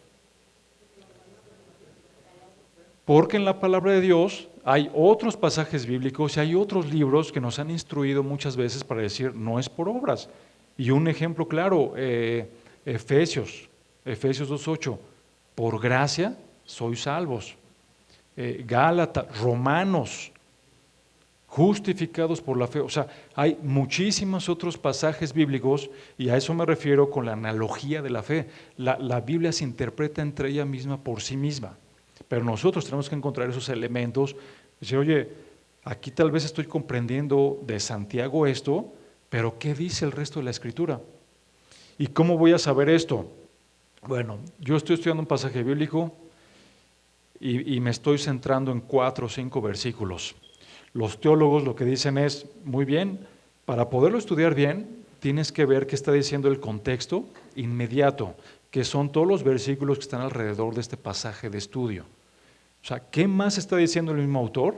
Porque en la palabra de Dios hay otros pasajes bíblicos y hay otros libros que nos han instruido muchas veces para decir no es por obras. Y un ejemplo claro, Efesios 2:8, por gracia sois salvos. Gálatas, Romanos, justificados por la fe. O sea, hay muchísimos otros pasajes bíblicos y a eso me refiero con la analogía de la fe. La Biblia se interpreta entre ella misma por sí misma, pero nosotros tenemos que encontrar esos elementos, decir, oye, aquí tal vez estoy comprendiendo de Santiago esto, pero ¿qué dice el resto de la Escritura? ¿Y cómo voy a saber esto? Bueno, yo estoy estudiando un pasaje bíblico y me estoy centrando en 4 o 5 versículos. Los teólogos lo que dicen es, muy bien, para poderlo estudiar bien, tienes que ver qué está diciendo el contexto inmediato, que son todos los versículos que están alrededor de este pasaje de estudio. O sea, ¿qué más está diciendo el mismo autor?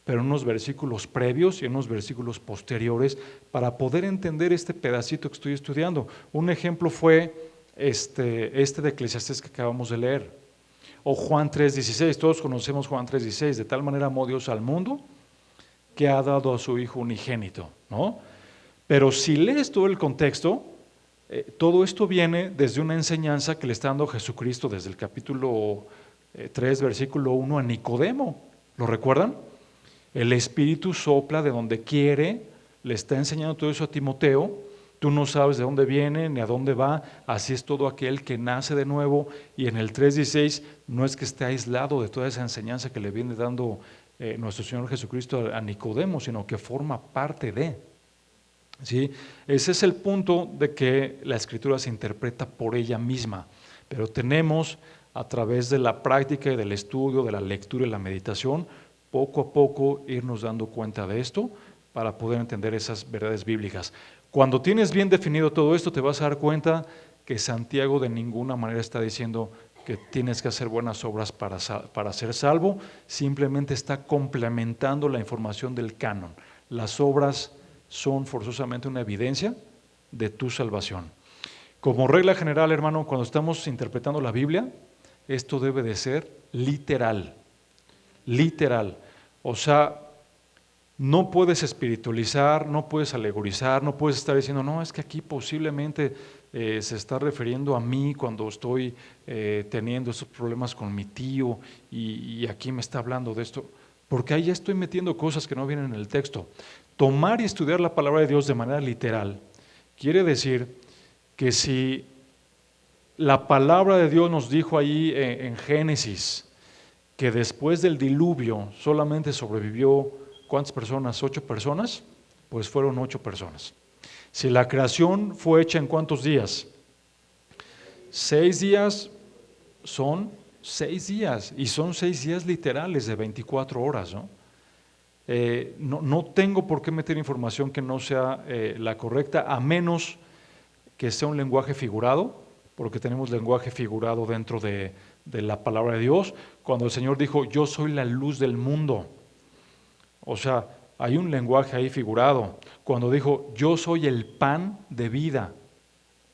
Pero en unos versículos previos y en unos versículos posteriores para poder entender este pedacito que estoy estudiando. Un ejemplo fue este de Eclesiastés que acabamos de leer. O Juan 3:16, todos conocemos Juan 3:16, de tal manera amó Dios al mundo que ha dado a su Hijo unigénito, ¿no? Pero si lees todo el contexto, todo esto viene desde una enseñanza que le está dando Jesucristo desde el capítulo 3, versículo 1 a Nicodemo. ¿Lo recuerdan? El Espíritu sopla de donde quiere, le está enseñando todo eso a Timoteo. Tú no sabes de dónde viene ni a dónde va, así es todo aquel que nace de nuevo. Y en el 3:16 no es que esté aislado de toda esa enseñanza que le viene dando nuestro Señor Jesucristo a Nicodemo, sino que forma parte de. ¿Sí? Ese es el punto de que la Escritura se interpreta por ella misma, pero tenemos a través de la práctica y del estudio, de la lectura y la meditación, poco a poco irnos dando cuenta de esto para poder entender esas verdades bíblicas. Cuando tienes bien definido todo esto, te vas a dar cuenta que Santiago de ninguna manera está diciendo que tienes que hacer buenas obras para ser salvo, simplemente está complementando la información del canon. Las obras son forzosamente una evidencia de tu salvación. Como regla general, hermano, cuando estamos interpretando la Biblia, esto debe de ser literal, literal. O sea, no puedes espiritualizar, no puedes alegorizar, no puedes estar diciendo, no, es que aquí posiblemente se está refiriendo a mí cuando estoy teniendo esos problemas con mi tío y aquí me está hablando de esto. porque ahí ya estoy metiendo cosas que no vienen en el texto. Tomar y estudiar la palabra de Dios de manera literal quiere decir que si la palabra de Dios nos dijo ahí en Génesis que después del diluvio solamente sobrevivió, ¿cuántas personas? 8 personas, pues fueron 8 personas. Si la creación fue hecha en ¿cuántos días? 6 días, son 6 días, y son 6 días literales de 24 horas, ¿no? No tengo por qué meter información que no sea la correcta, a menos que sea un lenguaje figurado, porque tenemos lenguaje figurado dentro de la palabra de Dios. Cuando el Señor dijo, yo soy la luz del mundo, o sea, hay un lenguaje ahí figurado. Cuando dijo, yo soy el pan de vida,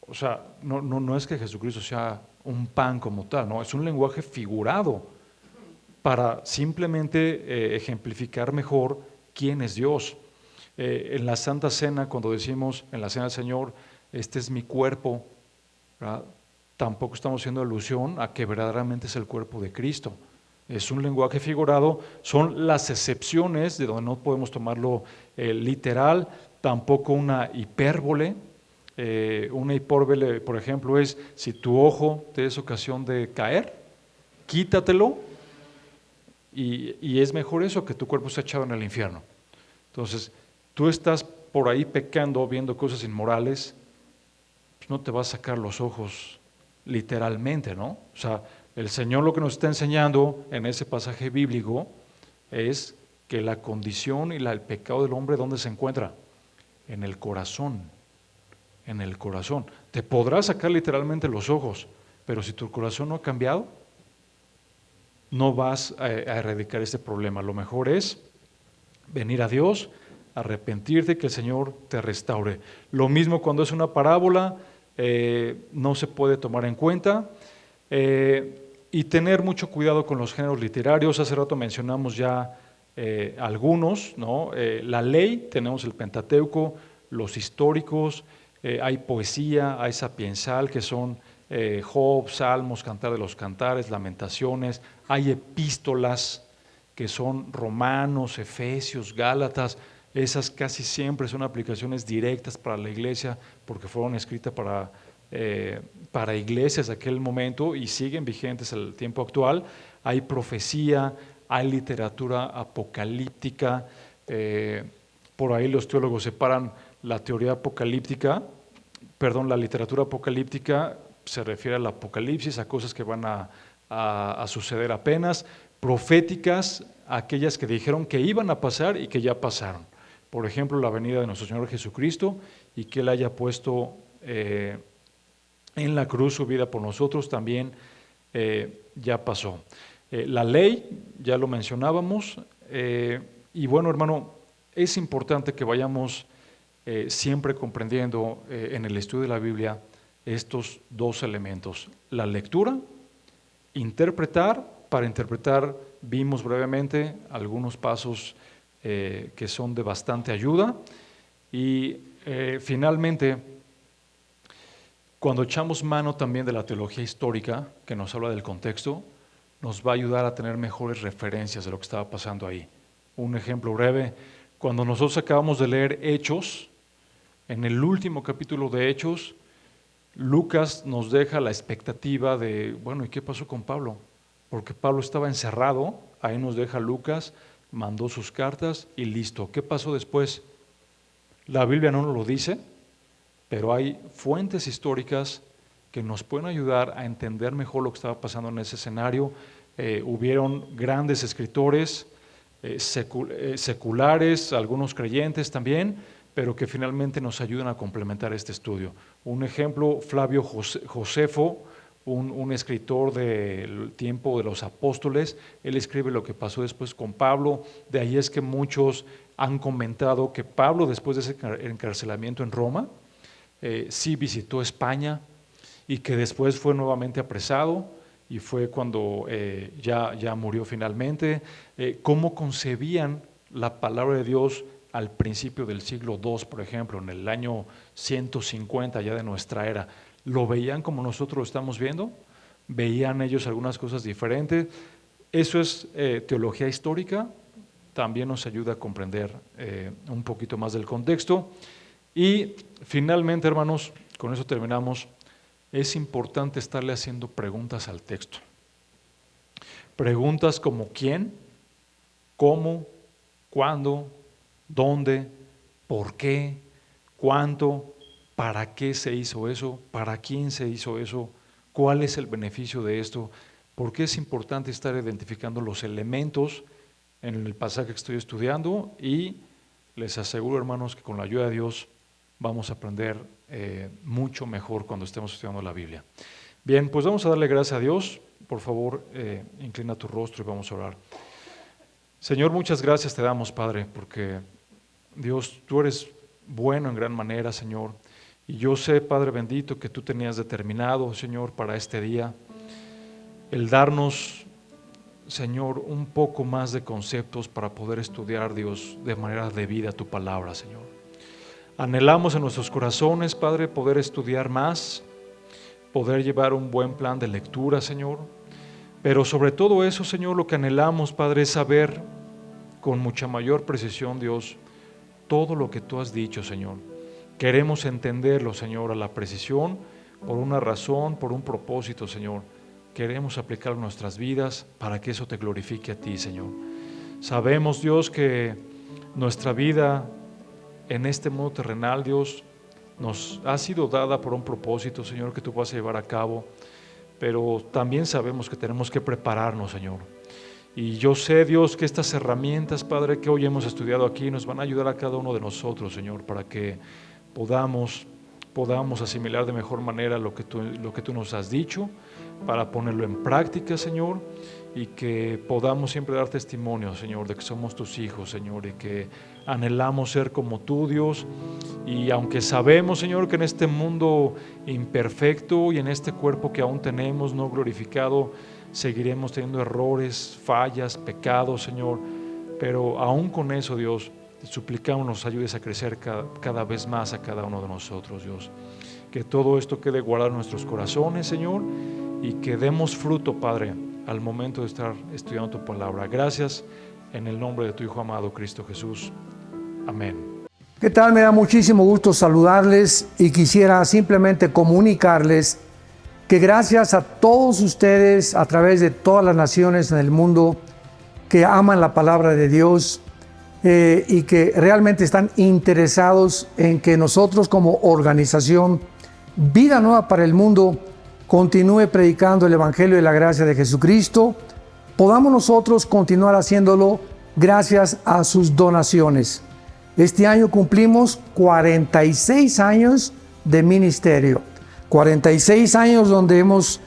o sea, no es que Jesucristo sea un pan como tal, no, es un lenguaje figurado para simplemente ejemplificar mejor quién es Dios. En la Santa Cena, cuando decimos en la Cena del Señor, este es mi cuerpo, ¿verdad? Tampoco estamos haciendo alusión a que verdaderamente es el cuerpo de Cristo. Es un lenguaje figurado, son las excepciones de donde no podemos tomarlo literal, tampoco una hipérbole. Una hipérbole, por ejemplo, es si tu ojo te es ocasión de caer, quítatelo, y es mejor eso que tu cuerpo esté echado en el infierno. Entonces, tú estás por ahí pecando, viendo cosas inmorales, pues no te vas a sacar los ojos literalmente, ¿no? O sea, el Señor lo que nos está enseñando en ese pasaje bíblico es que la condición y el pecado del hombre, ¿dónde se encuentra? En el corazón, en el corazón. Te podrás sacar literalmente los ojos, pero si tu corazón no ha cambiado, no vas a erradicar este problema. Lo mejor es venir a Dios, arrepentirte, que el Señor te restaure. Lo mismo cuando es una parábola, no se puede tomar en cuenta, y tener mucho cuidado con los géneros literarios. Hace rato mencionamos ya algunos, ¿no? La ley, tenemos el Pentateuco, los históricos, hay poesía, hay sapiensal, que son Job, Salmos, Cantar de los Cantares, Lamentaciones, hay epístolas, que son Romanos, Efesios, Gálatas. Esas casi siempre son aplicaciones directas para la iglesia, porque fueron escritas para iglesias de aquel momento y siguen vigentes al tiempo actual. Hay profecía, hay literatura apocalíptica. Por ahí los teólogos separan la teoría apocalíptica, la literatura apocalíptica se refiere al apocalipsis, a cosas que van a suceder apenas. Proféticas, aquellas que dijeron que iban a pasar y que ya pasaron. Por ejemplo, la venida de nuestro Señor Jesucristo y que Él haya puesto en la cruz su vida por nosotros, también ya pasó. La ley, ya lo mencionábamos, y bueno, hermano, es importante que vayamos siempre comprendiendo en el estudio de la Biblia estos dos elementos: la lectura, interpretar. Para interpretar vimos brevemente algunos pasos que son de bastante ayuda, y finalmente, cuando echamos mano también de la teología histórica, que nos habla del contexto, nos va a ayudar a tener mejores referencias de lo que estaba pasando ahí. Un ejemplo breve: cuando nosotros acabamos de leer Hechos, en el último capítulo de Hechos, Lucas nos deja la expectativa de, bueno, ¿y qué pasó con Pablo? Porque Pablo estaba encerrado, ahí nos deja Lucas, mandó sus cartas y listo. ¿Qué pasó después? La Biblia no nos lo dice, pero hay fuentes históricas que nos pueden ayudar a entender mejor lo que estaba pasando en ese escenario. Hubieron grandes escritores seculares, algunos creyentes también, pero que finalmente nos ayudan a complementar este estudio. Un ejemplo, Flavio Josefo, un escritor del tiempo de los apóstoles. Él escribe lo que pasó después con Pablo. De ahí es que muchos han comentado que Pablo, después de ese encarcelamiento en Roma, sí visitó España, y que después fue nuevamente apresado, y fue cuando ya murió finalmente. Cómo concebían la palabra de Dios al principio del siglo II, por ejemplo, en el año 150 ya de nuestra era. ¿Lo veían como nosotros lo estamos viendo? ¿Veían ellos algunas cosas diferentes? Eso es teología histórica, también nos ayuda a comprender un poquito más del contexto. Y finalmente, hermanos, con eso terminamos, es importante estarle haciendo preguntas al texto. Preguntas como ¿quién?, ¿cómo?, ¿cuándo?, ¿dónde?, ¿por qué?, ¿cuánto?, ¿para qué se hizo eso?, ¿para quién se hizo eso?, ¿cuál es el beneficio de esto? ¿Por qué es importante estar identificando los elementos en el pasaje que estoy estudiando? Y les aseguro, hermanos, que con la ayuda de Dios vamos a aprender mucho mejor cuando estemos estudiando la Biblia. Bien, pues vamos a darle gracias a Dios. Por favor, inclina tu rostro y vamos a orar. Señor, muchas gracias te damos, Padre, porque Dios, tú eres bueno en gran manera, Señor. Y yo sé, Padre bendito, que tú tenías determinado, Señor, para este día, el darnos, Señor, un poco más de conceptos para poder estudiar, Dios, de manera debida tu palabra, Señor. Anhelamos en nuestros corazones, Padre, poder estudiar más, poder llevar un buen plan de lectura, Señor. Pero sobre todo eso, Señor, lo que anhelamos, Padre, es saber con mucha mayor precisión, Dios, todo lo que tú has dicho, Señor. Queremos entenderlo, Señor, a la precisión, por una razón, por un propósito, Señor. Queremos aplicarlo en nuestras vidas para que eso te glorifique a ti, Señor. Sabemos, Dios, que nuestra vida en este mundo terrenal, Dios, nos ha sido dada por un propósito, Señor, que tú vas a llevar a cabo, pero también sabemos que tenemos que prepararnos, Señor. Y yo sé, Dios, que estas herramientas, Padre, que hoy hemos estudiado aquí, nos van a ayudar a cada uno de nosotros, Señor, para que podamos asimilar de mejor manera lo que tú nos has dicho, para ponerlo en práctica, Señor, y que podamos siempre dar testimonio, Señor, de que somos tus hijos, Señor, y que anhelamos ser como tú, Dios. Y aunque sabemos, Señor, que en este mundo imperfecto y en este cuerpo que aún tenemos no glorificado, seguiremos teniendo errores, fallas, pecados, Señor, pero aún con eso, Dios, te suplicamos nos ayudes a crecer cada vez más a cada uno de nosotros, Dios. Que todo esto quede guardado en nuestros corazones, Señor, y que demos fruto, Padre, al momento de estar estudiando tu palabra. Gracias en el nombre de tu Hijo amado, Cristo Jesús. Amén. ¿Qué tal? Me da muchísimo gusto saludarles y quisiera simplemente comunicarles que gracias a todos ustedes a través de todas las naciones en el mundo que aman la palabra de Dios y que realmente están interesados en que nosotros como organización Vida Nueva para el Mundo continúe predicando el Evangelio de la gracia de Jesucristo, podamos nosotros continuar haciéndolo gracias a sus donaciones. Este año cumplimos 46 años de ministerio, 46 años donde hemos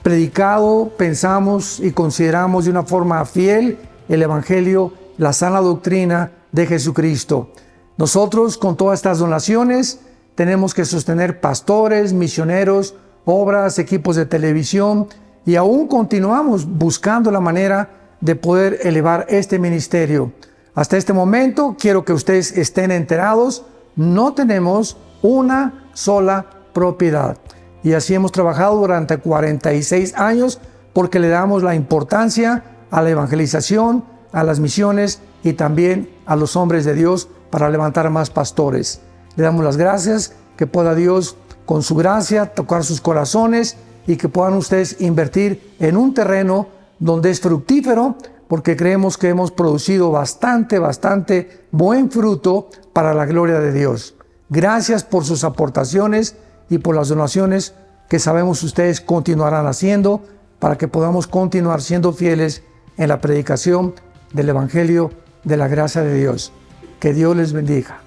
predicado, pensamos y consideramos de una forma fiel el Evangelio, la sana doctrina de Jesucristo. Nosotros con todas estas donaciones tenemos que sostener pastores, misioneros, obras, equipos de televisión y aún continuamos buscando la manera de poder elevar este ministerio. Hasta este momento quiero que ustedes estén enterados, no tenemos una sola propiedad y así hemos trabajado durante 46 años porque le damos la importancia a la evangelización, a las misiones y también a los hombres de Dios para levantar más pastores. Le damos las gracias, que pueda Dios con su gracia tocar sus corazones y que puedan ustedes invertir en un terreno donde es fructífero, porque creemos que hemos producido bastante buen fruto para la gloria de Dios. Gracias por sus aportaciones y por las donaciones que sabemos ustedes continuarán haciendo para que podamos continuar siendo fieles en la predicación del Evangelio de la gracia de Dios. Que Dios les bendiga.